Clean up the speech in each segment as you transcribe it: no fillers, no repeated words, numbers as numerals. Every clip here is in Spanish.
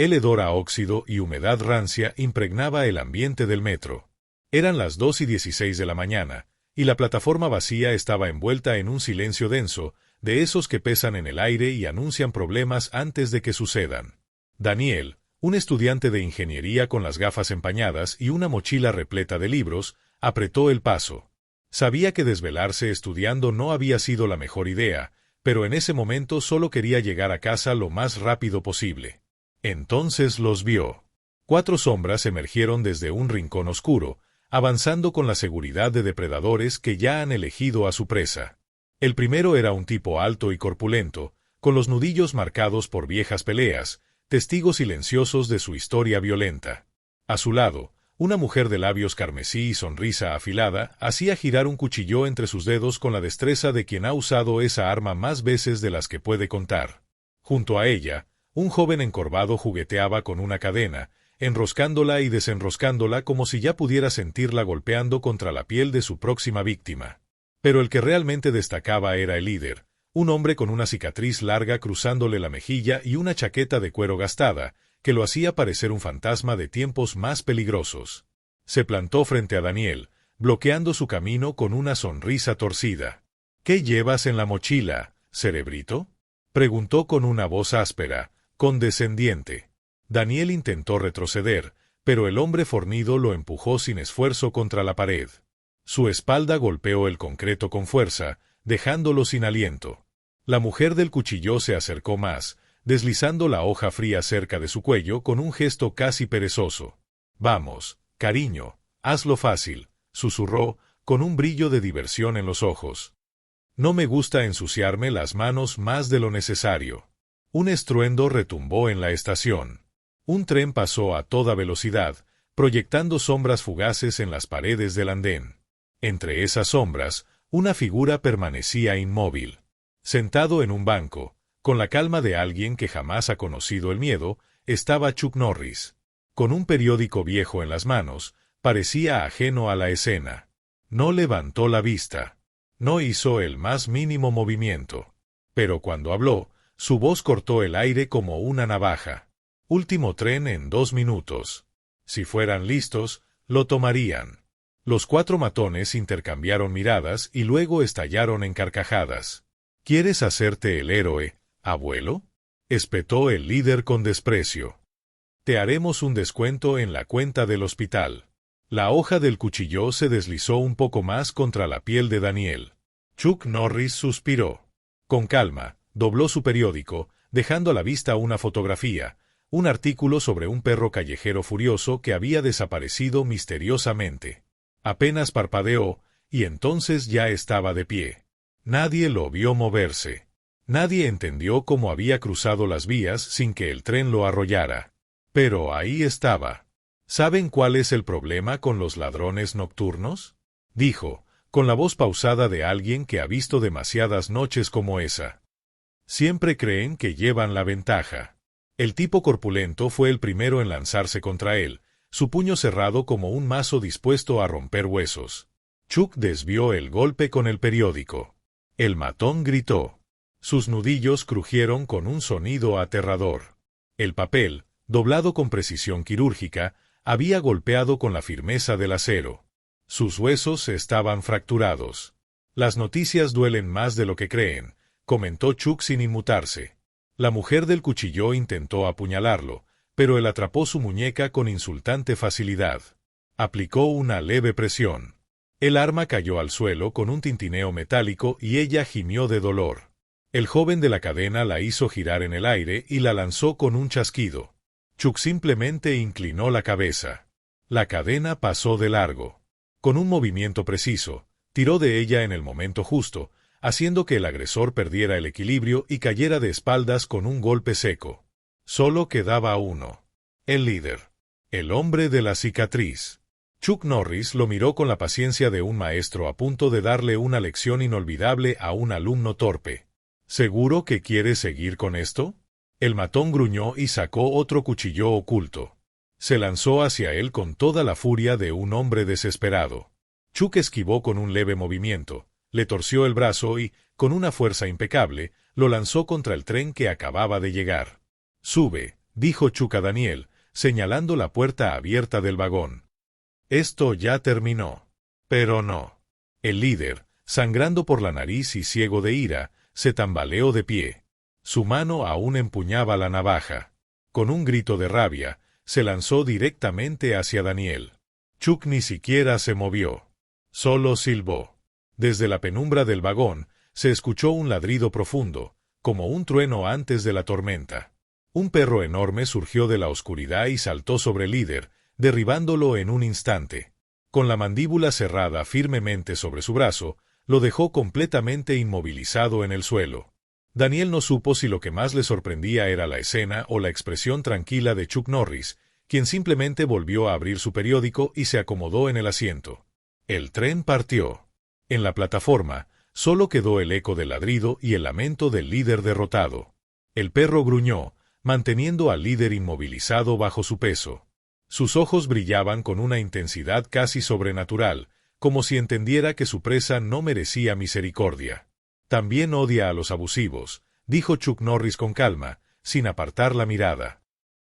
El hedor a óxido y humedad rancia impregnaba el ambiente del metro. Eran las 2:16 de la mañana, y la plataforma vacía estaba envuelta en un silencio denso, de esos que pesan en el aire y anuncian problemas antes de que sucedan. Daniel, un estudiante de ingeniería con las gafas empañadas y una mochila repleta de libros, apretó el paso. Sabía que desvelarse estudiando no había sido la mejor idea, pero en ese momento solo quería llegar a casa lo más rápido posible. Entonces los vio. 4 sombras emergieron desde un rincón oscuro, avanzando con la seguridad de depredadores que ya han elegido a su presa. El primero era un tipo alto y corpulento, con los nudillos marcados por viejas peleas, testigos silenciosos de su historia violenta. A su lado, una mujer de labios carmesí y sonrisa afilada hacía girar un cuchillo entre sus dedos con la destreza de quien ha usado esa arma más veces de las que puede contar. Junto a ella, un joven encorvado jugueteaba con una cadena, enroscándola y desenroscándola como si ya pudiera sentirla golpeando contra la piel de su próxima víctima. Pero el que realmente destacaba era el líder, un hombre con una cicatriz larga cruzándole la mejilla y una chaqueta de cuero gastada, que lo hacía parecer un fantasma de tiempos más peligrosos. Se plantó frente a Daniel, bloqueando su camino con una sonrisa torcida. —¿Qué llevas en la mochila, cerebrito? —preguntó con una voz áspera, condescendiente. Daniel intentó retroceder, pero el hombre fornido lo empujó sin esfuerzo contra la pared. Su espalda golpeó el concreto con fuerza, dejándolo sin aliento. La mujer del cuchillo se acercó más, deslizando la hoja fría cerca de su cuello con un gesto casi perezoso. —Vamos, cariño, hazlo fácil —susurró, con un brillo de diversión en los ojos. —No me gusta ensuciarme las manos más de lo necesario. Un estruendo retumbó en la estación. Un tren pasó a toda velocidad, proyectando sombras fugaces en las paredes del andén. Entre esas sombras, una figura permanecía inmóvil. Sentado en un banco, con la calma de alguien que jamás ha conocido el miedo, estaba Chuck Norris. Con un periódico viejo en las manos, parecía ajeno a la escena. No levantó la vista. No hizo el más mínimo movimiento. Pero cuando habló, su voz cortó el aire como una navaja. Último tren en 2 minutos. Si fueran listos, lo tomarían. Los 4 matones intercambiaron miradas y luego estallaron en carcajadas. —¿Quieres hacerte el héroe, abuelo? —espetó el líder con desprecio. —Te haremos un descuento en la cuenta del hospital. La hoja del cuchillo se deslizó un poco más contra la piel de Daniel. Chuck Norris suspiró. Con calma, dobló su periódico, dejando a la vista una fotografía, un artículo sobre un perro callejero furioso que había desaparecido misteriosamente. Apenas parpadeó, y entonces ya estaba de pie. Nadie lo vio moverse. Nadie entendió cómo había cruzado las vías sin que el tren lo arrollara. Pero ahí estaba. —¿Saben cuál es el problema con los ladrones nocturnos? —dijo, con la voz pausada de alguien que ha visto demasiadas noches como esa. Siempre creen que llevan la ventaja. El tipo corpulento fue el primero en lanzarse contra él, su puño cerrado como un mazo dispuesto a romper huesos. Chuck desvió el golpe con el periódico. El matón gritó. Sus nudillos crujieron con un sonido aterrador. El papel, doblado con precisión quirúrgica, había golpeado con la firmeza del acero. Sus huesos estaban fracturados. Las noticias duelen más de lo que creen, comentó Chuck sin inmutarse. La mujer del cuchillo intentó apuñalarlo, pero él atrapó su muñeca con insultante facilidad. Aplicó una leve presión. El arma cayó al suelo con un tintineo metálico y ella gimió de dolor. El joven de la cadena la hizo girar en el aire y la lanzó con un chasquido. Chuck simplemente inclinó la cabeza. La cadena pasó de largo. Con un movimiento preciso, tiró de ella en el momento justo, haciendo que el agresor perdiera el equilibrio y cayera de espaldas con un golpe seco. Solo quedaba uno. El líder. El hombre de la cicatriz. Chuck Norris lo miró con la paciencia de un maestro a punto de darle una lección inolvidable a un alumno torpe. ¿Seguro que quieres seguir con esto? El matón gruñó y sacó otro cuchillo oculto. Se lanzó hacia él con toda la furia de un hombre desesperado. Chuck esquivó con un leve movimiento, le torció el brazo y, con una fuerza impecable, lo lanzó contra el tren que acababa de llegar. —Sube dijo Chuck a Daniel, señalando la puerta abierta del vagón. Esto ya terminó. Pero no. El líder, sangrando por la nariz y ciego de ira, se tambaleó de pie. Su mano aún empuñaba la navaja. Con un grito de rabia, se lanzó directamente hacia Daniel. Chuck ni siquiera se movió. Solo silbó. Desde la penumbra del vagón, se escuchó un ladrido profundo, como un trueno antes de la tormenta. Un perro enorme surgió de la oscuridad y saltó sobre el líder, derribándolo en un instante. Con la mandíbula cerrada firmemente sobre su brazo, lo dejó completamente inmovilizado en el suelo. Daniel no supo si lo que más le sorprendía era la escena o la expresión tranquila de Chuck Norris, quien simplemente volvió a abrir su periódico y se acomodó en el asiento. El tren partió. En la plataforma, solo quedó el eco del ladrido y el lamento del líder derrotado. El perro gruñó, manteniendo al líder inmovilizado bajo su peso. Sus ojos brillaban con una intensidad casi sobrenatural, como si entendiera que su presa no merecía misericordia. También odia a los abusivos, dijo Chuck Norris con calma, sin apartar la mirada.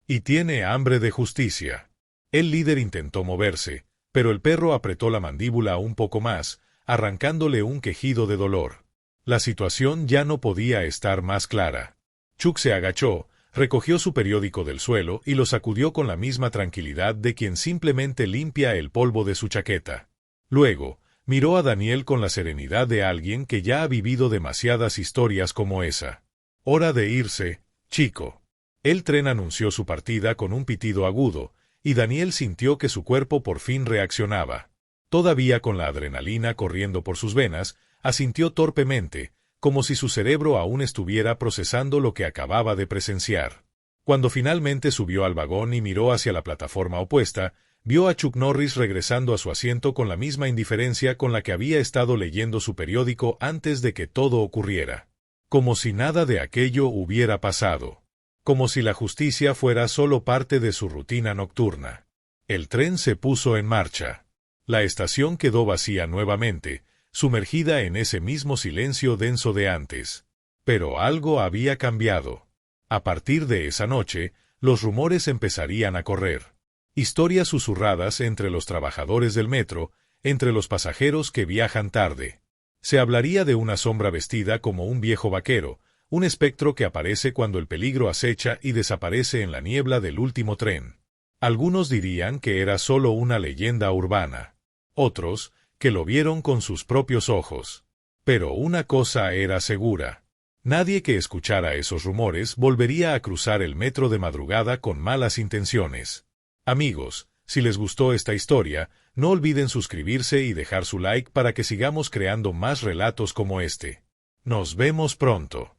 Y tiene hambre de justicia. El líder intentó moverse, pero el perro apretó la mandíbula un poco más, arrancándole un quejido de dolor. La situación ya no podía estar más clara. Chuck se agachó, recogió su periódico del suelo y lo sacudió con la misma tranquilidad de quien simplemente limpia el polvo de su chaqueta. Luego, miró a Daniel con la serenidad de alguien que ya ha vivido demasiadas historias como esa. Hora de irse, chico. El tren anunció su partida con un pitido agudo, y Daniel sintió que su cuerpo por fin reaccionaba. Todavía con la adrenalina corriendo por sus venas, asintió torpemente, como si su cerebro aún estuviera procesando lo que acababa de presenciar. Cuando finalmente subió al vagón y miró hacia la plataforma opuesta, vio a Chuck Norris regresando a su asiento con la misma indiferencia con la que había estado leyendo su periódico antes de que todo ocurriera. Como si nada de aquello hubiera pasado. Como si la justicia fuera solo parte de su rutina nocturna. El tren se puso en marcha. La estación quedó vacía nuevamente, sumergida en ese mismo silencio denso de antes. Pero algo había cambiado. A partir de esa noche, los rumores empezarían a correr. Historias susurradas entre los trabajadores del metro, entre los pasajeros que viajan tarde. Se hablaría de una sombra vestida como un viejo vaquero, un espectro que aparece cuando el peligro acecha y desaparece en la niebla del último tren. Algunos dirían que era solo una leyenda urbana. Otros, que lo vieron con sus propios ojos. Pero una cosa era segura. Nadie que escuchara esos rumores volvería a cruzar el metro de madrugada con malas intenciones. Amigos, si les gustó esta historia, no olviden suscribirse y dejar su like para que sigamos creando más relatos como este. Nos vemos pronto.